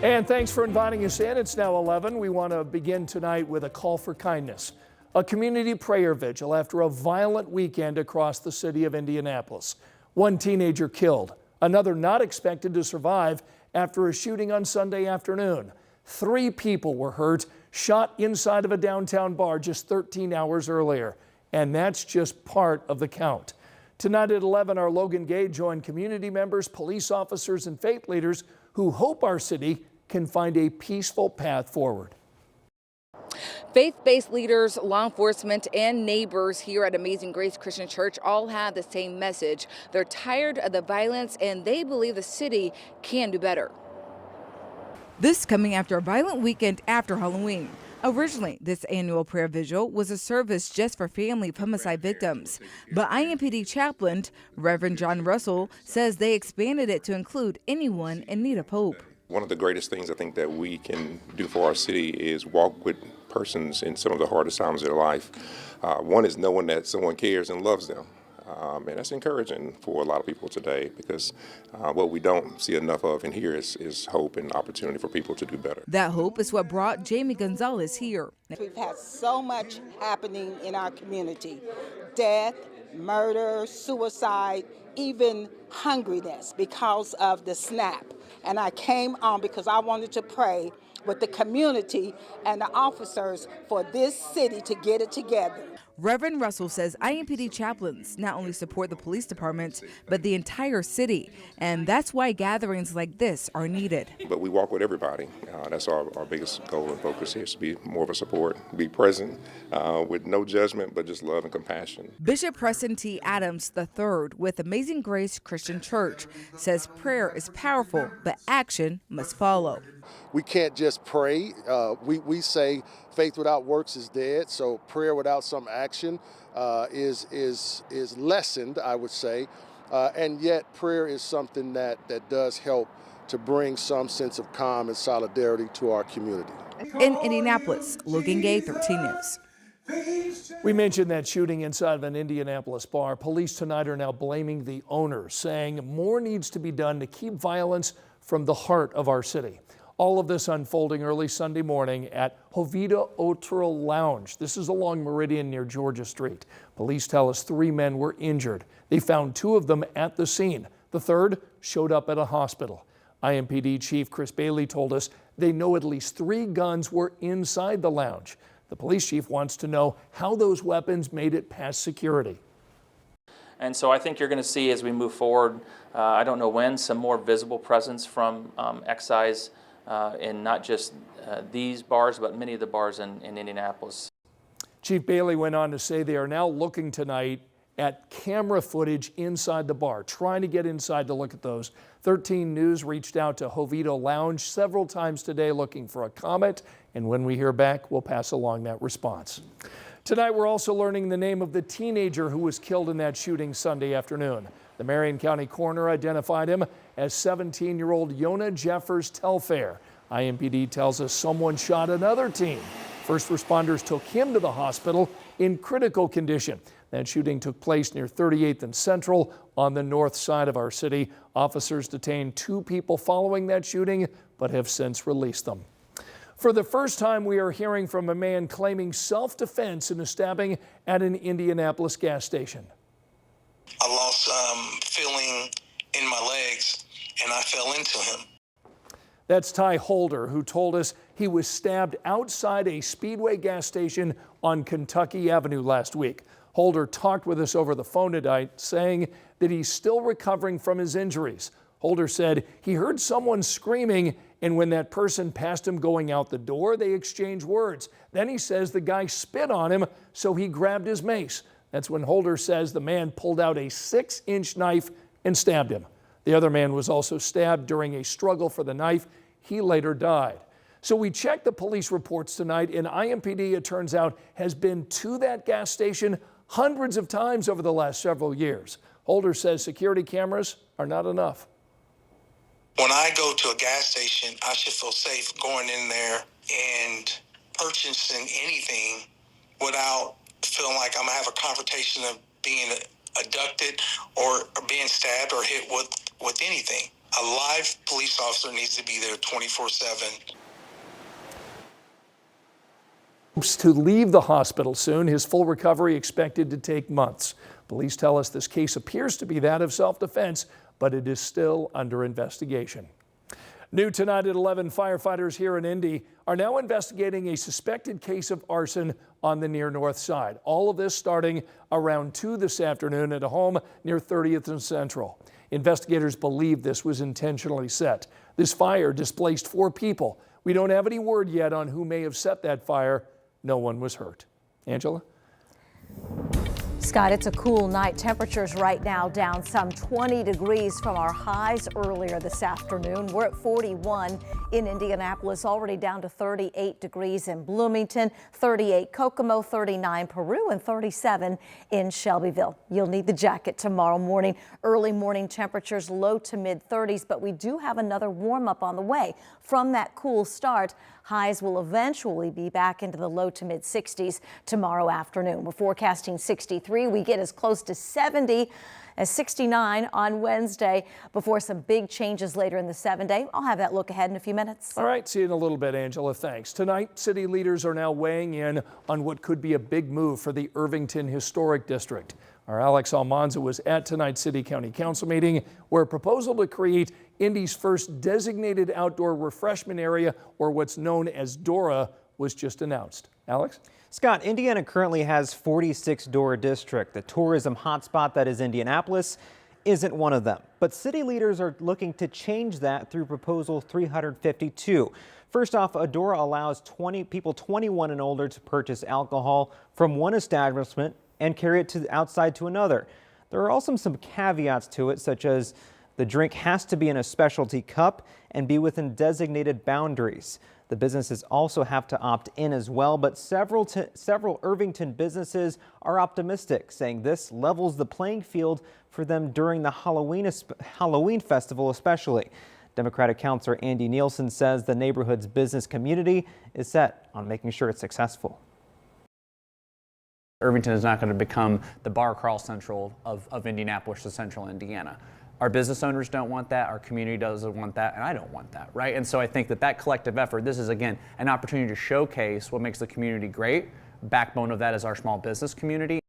And thanks for inviting us in. It's now 11. We want to begin tonight with a call for kindness. A community prayer vigil after a violent weekend across the city of Indianapolis. One teenager killed, another not expected to survive after a shooting on Sunday afternoon. 3 people were hurt, shot inside of a downtown bar just 13 hours earlier. And that's just part of the count. Tonight at 11, our Logan Gay joined community members, police officers, and faith leaders who hope our city can find a peaceful path forward. Faith-based leaders, law enforcement, and neighbors here at Amazing Grace Christian Church all have the same message. They're tired of the violence and they believe the city can do better. This coming after a violent weekend after Halloween. Originally, this annual prayer vigil was a service just for family of homicide victims. But IMPD chaplain Reverend John Russell says they expanded it to include anyone in need of hope. One of the greatest things I think that we can do for our city is walk with persons in some of the hardest times of their life. One is knowing that someone cares and loves them. And that's encouraging for a lot of people today because what we don't see enough of in here is hope and opportunity for people to do better. That hope is what brought Jamie Gonzalez here. We've had so much happening in our community. Death, murder, suicide, even hungriness because of the SNAP. And I came on because I wanted to pray with the community and the officers for this city to get it together. Reverend Russell says IMPD chaplains not only support the police department, but the entire city. And that's why gatherings like this are needed. But we walk with everybody. That's our biggest goal and focus here, is to be more of a support, be present with no judgment, but just love and compassion. Bishop Preston T. Adams III with Amazing Grace Christian Church says prayer is powerful, but action must follow. We can't just pray. We say faith without works is dead. So prayer without some action is lessened, I would say. And yet prayer is something that does help to bring some sense of calm and solidarity to our community. In Indianapolis, Logan Gay, 13 News. We mentioned that shooting inside of an Indianapolis bar. Police tonight are now blaming the owner, saying more needs to be done to keep violence from the heart of our city. All of this unfolding early Sunday morning at Hovita Otro Lounge. This is along Meridian near Georgia Street. Police tell us 3 men were injured. They found 2 of them at the scene. The third showed up at a hospital. IMPD Chief Chris Bailey told us they know at least 3 guns were inside the lounge. The police chief wants to know how those weapons made it past security. And so I think you're going to see as we move forward, I don't know when, some more visible presence from excise in not just these bars, but many of the bars in Indianapolis. Chief Bailey went on to say they are now looking tonight at camera footage inside the bar, trying to get inside to look at those. 13 News reached out to Hovita Lounge several times today looking for a comment, and when we hear back, we'll pass along that response. Tonight, we're also learning the name of the teenager who was killed in that shooting Sunday afternoon. The Marion County coroner identified him as 17-year-old Yona Jeffers Telfair. IMPD tells us someone shot another teen. First responders took him to the hospital in critical condition. That shooting took place near 38th and Central on the north side of our city. Officers detained 2 people following that shooting, but have since released them. For the first time, we are hearing from a man claiming self-defense in a stabbing at an Indianapolis gas station. I lost feeling in my legs and I fell into him. That's Ty Holder, who told us he was stabbed outside a Speedway gas station on Kentucky Avenue last week. Holder talked with us over the phone tonight, saying that he's still recovering from his injuries. Holder said he heard someone screaming, and when that person passed him going out the door, they exchanged words. Then he says the guy spit on him, so he grabbed his mace. That's when Holder says the man pulled out a 6-inch knife and stabbed him. The other man was also stabbed during a struggle for the knife. He later died. So we checked the police reports tonight, and IMPD, it turns out, has been to that gas station hundreds of times over the last several years. Holder says security cameras are not enough. When I go to a gas station, I should feel safe going in there and purchasing anything without feeling like I'm going to have a confrontation of being abducted or being stabbed or hit with anything. A live police officer needs to be there 24/7. Hopes to leave the hospital soon. His full recovery expected to take months. Police tell us this case appears to be that of self-defense, but it is still under investigation. New tonight at 11, firefighters here in Indy are now investigating a suspected case of arson on the near north side. All of this starting around 2 this afternoon at a home near 30th and Central. Investigators believe this was intentionally set. This fire displaced 4 people. We don't have any word yet on who may have set that fire. No one was hurt. Angela? Scott, it's a cool night. Temperatures right now down some 20 degrees from our highs earlier this afternoon. We're at 41 in Indianapolis, already down to 38 degrees in Bloomington, 38 Kokomo, 39 Peru, and 37 in Shelbyville. You'll need the jacket tomorrow morning. Early morning temperatures low to mid 30s, but we do have another warm up on the way. From that cool start, highs will eventually be back into the low to mid 60s tomorrow afternoon. We're forecasting 63. We get as close to 70 as 69 on Wednesday before some big changes later in the 7-day. I'll have that look ahead in a few minutes. All right, see you in a little bit, Angela. Thanks. Tonight, city leaders are now weighing in on what could be a big move for the Irvington Historic District. Our Alex Almanza was at tonight's City County Council meeting where a proposal to create Indy's first designated outdoor refreshment area, or what's known as DORA, was just announced. Alex? Scott, Indiana currently has 46 DORA districts. The tourism hotspot that is Indianapolis isn't one of them. But city leaders are looking to change that through Proposal 352. First off, a DORA allows people 21 and older to purchase alcohol from one establishment and carry it outside to another. There are also some caveats to it, such as the drink has to be in a specialty cup and be within designated boundaries. The businesses also have to opt in as well, but several Irvington businesses are optimistic, saying this levels the playing field for them during the Halloween festival especially. Democratic Councilor Andy Nielsen says the neighborhood's business community is set on making sure it's successful. Irvington is not going to become the bar crawl central of Indianapolis to central Indiana. Our business owners don't want that, our community doesn't want that, and I don't want that, right? And so I think that collective effort, this is again an opportunity to showcase what makes the community great. Backbone of that is our small business community.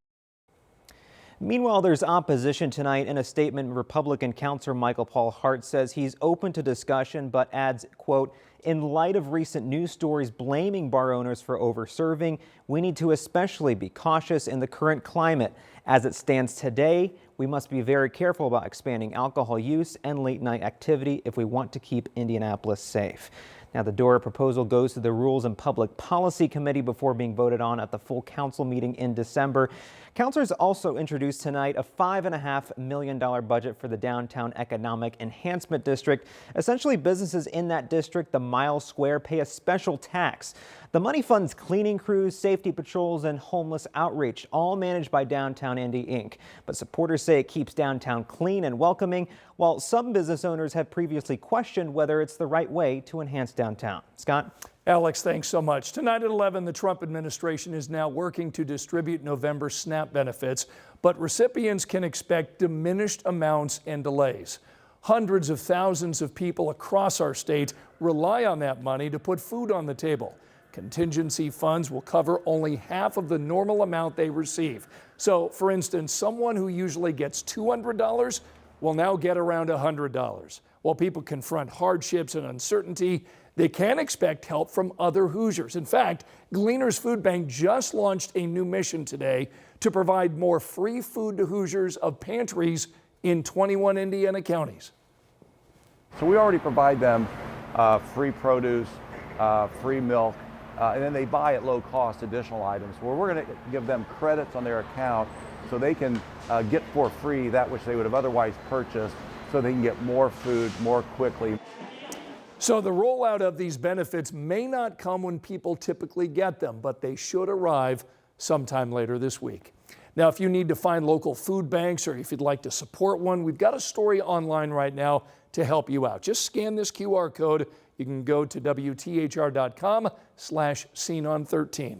Meanwhile, there's opposition tonight. In a statement, Republican Councilor Michael Paul Hart says he's open to discussion, but adds, quote, in light of recent news stories blaming bar owners for over-serving, we need to especially be cautious in the current climate. As it stands today, we must be very careful about expanding alcohol use and late-night activity if we want to keep Indianapolis safe. Now, the DORA proposal goes to the Rules and Public Policy Committee before being voted on at the full council meeting in December. Councilors also introduced tonight a $5.5 million budget for the Downtown Economic Enhancement District. Essentially, businesses in that district, the mile square, pay a special tax. The money funds cleaning crews, safety patrols, and homeless outreach, all managed by Downtown Indy, Inc. But supporters say it keeps downtown clean and welcoming, while some business owners have previously questioned whether it's the right way to enhance downtown. Scott? Alex, thanks so much. Tonight at 11, the Trump administration is now working to distribute November SNAP benefits, but recipients can expect diminished amounts and delays. Hundreds of thousands of people across our state rely on that money to put food on the table. Contingency funds will cover only half of the normal amount they receive. So, for instance, someone who usually gets $200 will now get around $100. While people confront hardships and uncertainty, they can expect help from other Hoosiers. In fact, Gleaners Food Bank just launched a new mission today to provide more free food to Hoosiers of pantries in 21 Indiana counties. So we already provide them free produce, free milk, and then they buy at low cost additional items where we're going to give them credits on their account so they can get for free that which they would have otherwise purchased, so they can get more food more quickly. So the rollout of these benefits may not come when people typically get them, but they should arrive sometime later this week. Now, if you need to find local food banks or if you'd like to support one, we've got a story online right now to help you out. Just scan this QR code. You can go to WTHR.com/SeenOn13.